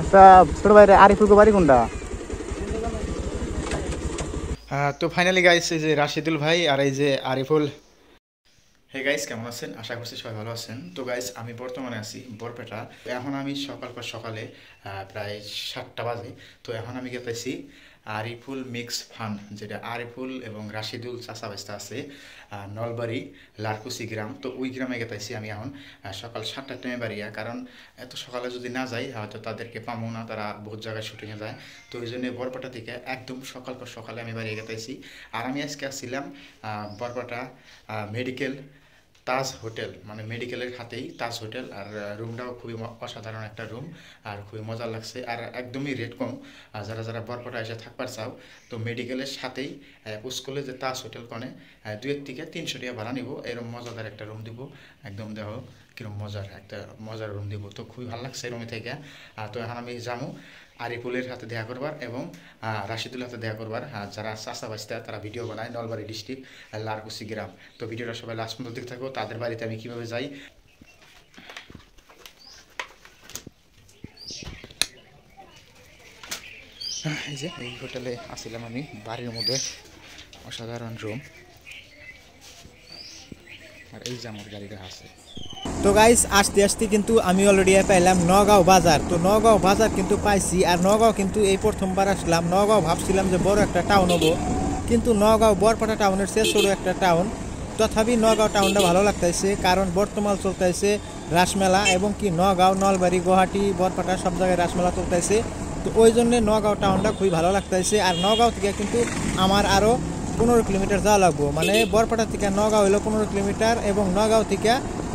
আচ্ছা ছোট ভাই আরিফুল গো বাড়ি কোনটা? তো ফাইনালি গাইস এই যে রাশিদুল ভাই আর এই যে আরিফুল। হে গাইস কেমন আছেন? আশা করছি সবাই ভালো আছেন। তো গাইস আমি বর্তমানে আছি বরপেটা। এখন আমি সকালে প্রায় 7টা বাজে। তো এখন আমি গেতেছি আরিফুল মিক্স ফান, যেটা আরিফুল এবং রাশিদুল চাচা বাইস্তা আছে নলবাড়ি লারকুসি গ্রাম। তো ওই গ্রামে গেতেছি আমি এখন সকাল 7টার টাইমে বাড়িয়া, কারণ এত সকালে যদি না যাই হয়তো তাদেরকে পাবো না, তারা বহুত জায়গায় শুটিংয়ে যায়। তো ওই জন্য বরপেটা থেকে একদম সকালে আমি বাড়িয়ে গেতেছি। আর আমি আজকে আসছিলাম বরপেটা মেডিকেল তাজ হোটেল, মানে মেডিকেলের হাতেই তাজ হোটেল। আর রুমটাও খুবই অসাধারণ একটা রুম, আর খুবই মজা লাগছে, আর একদমই রেট কম। যারা যারা বরপেটা এসে থাকবার চাও তো মেডিকেলের সাথেই স্কুলে যে তাজ হোটেল কনে 2 থেকে 300 টাকা ভাড়া নিব, এরকম মজাদার একটা রুম দিব। একদম দেখো কিরকম মজার রুম দিব। তো খুবই ভালো লাগছে রুমে থেকে। তো এখন আমি যাবো আরিফুলের হাতে দেখা করবার এবং রাশিদুলের হাতে দেখা করবার। যারা চাষা বাস্তা তারা ভিডিও বানায় নলবাড়ি ডিস্ট্রিক্ট লারকুসি গ্রাম। তো ভিডিওটা সবাই লাস্ট পর্যন্ত দেখতে থাকো, তাদের বাড়িতে আমি কীভাবে যাই। এই যে এই হোটেলে আসছিলাম আমি, বাড়ির মধ্যে অসাধারণ রুম। আর এই যে আমার গাড়িটা আছে। তো গাইস আসতে কিন্তু আমি অলরেডি পাইলাম নগাঁও বাজার। তো নগাঁও বাজার কিন্তু পাইছি। আর নগাঁও কিন্তু এই প্রথমবার আসলাম। নগাঁও ভাবছিলাম যে বড় একটা টাউন হবো, কিন্তু নগাঁও বরপেটা টাউনের চেয়ে ছোট একটা টাউন। তথাপি নগাঁও টাউনটা ভালো লাগতেছে, কারণ বর্তমান চলতেছে রাসমেলা, এবং কি নগাঁও নলবাড়ি গুয়াহাটি বরপেটা সব জায়গায় রাসমেলা চলতেছে। তো ওই জন্যে নগাঁও টাউনটা খুবই ভালো লাগতেছে। আর নগাঁও থেকে কিন্তু আমার আরও 15 কিলোমিটার যাওয়া লাগবো, মানে বরপেটা থেকে নগাঁও হলো 15 কিলোমিটার, এবং নগাঁও থেকে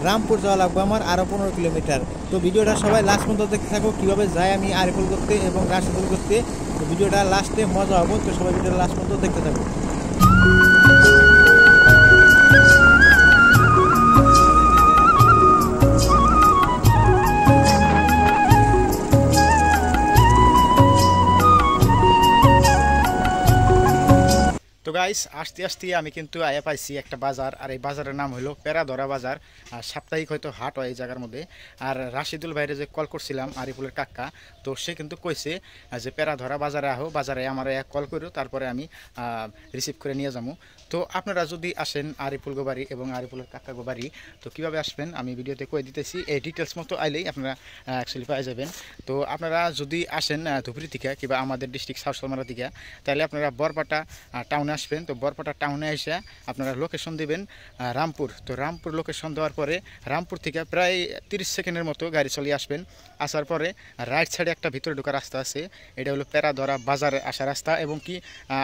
রামপুর যাওয়া লাগবে আমার আরও 15 কিলোমিটার। তো ভিডিওটা সবাই লাস্ট পর্যন্ত দেখতে থাকো, কীভাবে যাই আমি আরিফুল করতে এবং রাশিদুল করতে। তো ভিডিওটা লাস্টে মজা হবো, তো সবাই ভিডিওটা লাস্ট পর্যন্ত দেখতে থাকো। তো গাইস আসতে আমি কিন্তু আয়া পাইছি একটা বাজার, আর এই বাজারের নাম হলো পেরাধরা বাজার। আর সাপ্তাহিক হয়তো হাট হয় এই জায়গার মধ্যে। আর রাশিদুল ভাইরে যে কল করছিলাম আরিফুলের কাকা, তো সে কিন্তু কইছে যে পেরাধরা বাজারে আহো, বাজারে আমার এক কল করো, তারপরে আমি রিসিভ করে নিয়ে যাবো। তো আপনারা যদি আসেন আরিফুল গোবারি এবং আরিফুলের কাকা গোবারি, তো কীভাবে আসবেন আমি ভিডিওতে কয়ে দিতেছি। এই ডিটেলস মতো আইলেই আপনারা অ্যাকচুয়ালি পাই যাবেন। তো আপনারা যদি আসেন ধুবড়ি থেকে কিংবা আমাদের ডিস্ট্রিক্ট সাউথমারা থেকে, তাহলে আপনারা বরপেটা টাউনে আসবেন। তো বরপেটা টাউনে এসে আপনারা লোকেশন দেবেন রামপুর। তো রামপুর লোকেশন দেওয়ার পরে রামপুর থেকে প্রায় 30 সেকেন্ডের মতো গাড়ি চলিয়ে আসবেন। আসার পরে রাইট সাইডে একটা ভিতরে ঢোকার রাস্তা আছে, এটা হলো পেরাধরা বাজারে আসার রাস্তা, এবং কি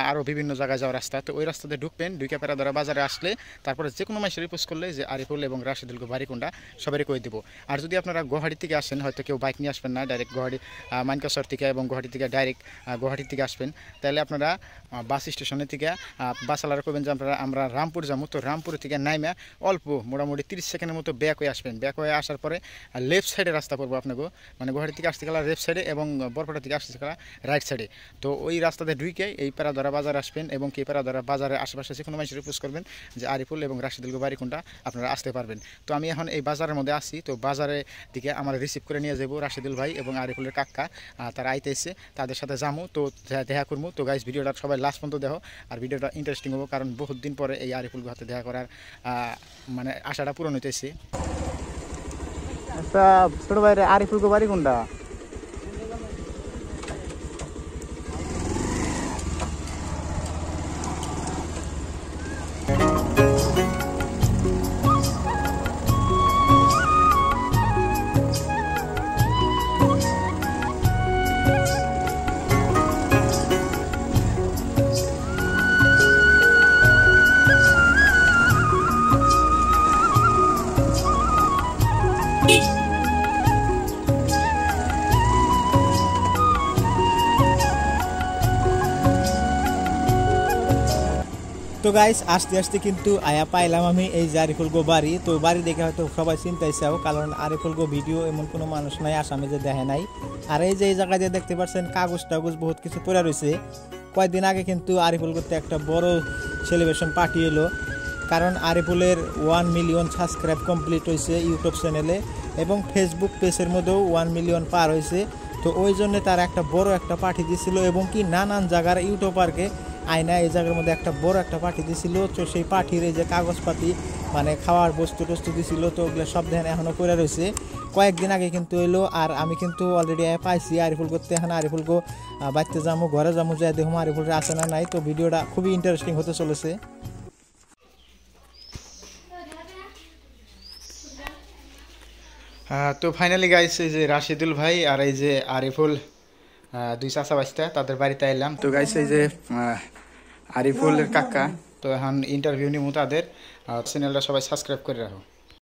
আরও বিভিন্ন জায়গায় যাওয়ার রাস্তা। তো ওই রাস্তাতে ঢুকবেন, ঢুকে পেরাধরা বাজারে আসলে তারপরে যে কোনো মানুষের রিপোজ করলে যে আরিফুল এবং রাশিদুলকে বাড়ি কোনটা সবারই কয়ে দেবো। আর যদি আপনারা গুয়াহাটি থেকে আসেন, হয়তো কেউ বাইক নিয়ে আসবেন না, ডাইরেক্ট গুয়াহাটি মানকাসর থেকে এবং গুয়াহাটি থেকে ডাইরেক্ট গুয়াহাটি থেকে আসবেন, তাহলে আপনারা বাস স্টেশনে থেকে বাসালারা করবেন যে আমরা রামপুর যাবো। তো রামপুর থেকে নাইমা অল্প মোটামুটি 30 সেকেন্ডের মতো ব্যাক হয়ে আসবেন। ব্যাক হয়ে আসার পরে লেফট সাইডে রাস্তা পড়বো আপনাকে, মানে গুয়াহাটি থেকে আসতে গেলে লেফট সাইডে এবং বরপেটা থেকে আসতে গেলে রাইট সাইডে। তো ওই রাস্তাতে ঢুকে এই পেরাধরা বাজার আসবেন, এবং কি পেরাধরা বাজারের আশেপাশে যে কোনো মানুষের রিপোজ করবেন যে আরিফুল এবং রাশিদুল বাড়ি কোনটা, আপনারা আসতে পারবেন। তো আমি এখন এই বাজারের মধ্যে আসি। তো বাজারের দিকে আমার রিসিভ করে নিয়ে যাবো রাশিদুল ভাই এবং আরিফুলের কাকা, তারা আইতেছে, তাদের সাথে যাবো। তো দেখা করবো। তো গাইস ভিডিওটা সবাই লাস্ট পর্যন্ত দেখো, আর ভিডিওটা ইন্টারেস্টিং হবো, কারণ বহুত দিন পরে এই আরিফুল হাতে দেখা করার মানে আশাটা পূরণ হইতেছে। আচ্ছা ছোট ভাই আরিফুল বাড়ি কোনটা? তো গাইস আসতে কিন্তু আয়া পাইলাম আমি এই যে আরিফুল গো বাড়ি। তো বাড়ি দেখে হয়তো সবাই চিন্তাইছেও, কারণ আরিফুল গো ভিডিও এমন কোনো মানুষ নাই আসামে যে দেখে নাই। আর এই যে এই জায়গায় যে দেখতে পাচ্ছেন কাগজ টাগজ বহুত কিছু পড়ে রয়েছে। কয়েকদিন আগে কিন্তু আরিফুল করতে একটা বড় সেলিব্রেশন পার্টি এলো, কারণ আরিফুলের 1 মিলিয়ন সাবস্ক্রাইব কমপ্লিট হয়েছে ইউটিউব চ্যানেলে, এবং ফেসবুক পেজের মধ্যেও 1 মিলিয়ন পার হয়েছে। তো ওই জন্য তারা একটা বড় একটা পার্টি দিছিল এবং কি নানান জায়গার ইউটিউবারকে আয়না এই জায়গার মধ্যে একটা বড় একটা পার্টি দিছিল। তো সেই পার্টির এই যে কাগজপাতি মানে খাওয়ার বস্তু টস্তু দিছিল, তো ওগুলো সব দেখেন এখনও পড়ে রয়েছে, কয়েকদিন আগে কিন্তু এলো। আর আমি কিন্তু অলরেডি পাইছি আরিফুল করতে, এখন আরিফুলকে বাড়িতে যাবো, ঘরে যাবো, যাই দেখুন আরিফুলটা আছে না নাই। তো ভিডিওটা খুবই ইন্টারেস্টিং হতে চলেছে। তো ফাইনালি গাইস এই যে রাশিদুল ভাই আর এই যে আরিফুল, দুই চাচা বাচ্চা, তাদের বাড়িতে এলাম। তো গাইস এই যে আরিফুলের কাকা, তো এখন ইন্টারভিউ নিবো তাদের। চ্যানেলটা সবাই সাবস্ক্রাইব করে রাখো।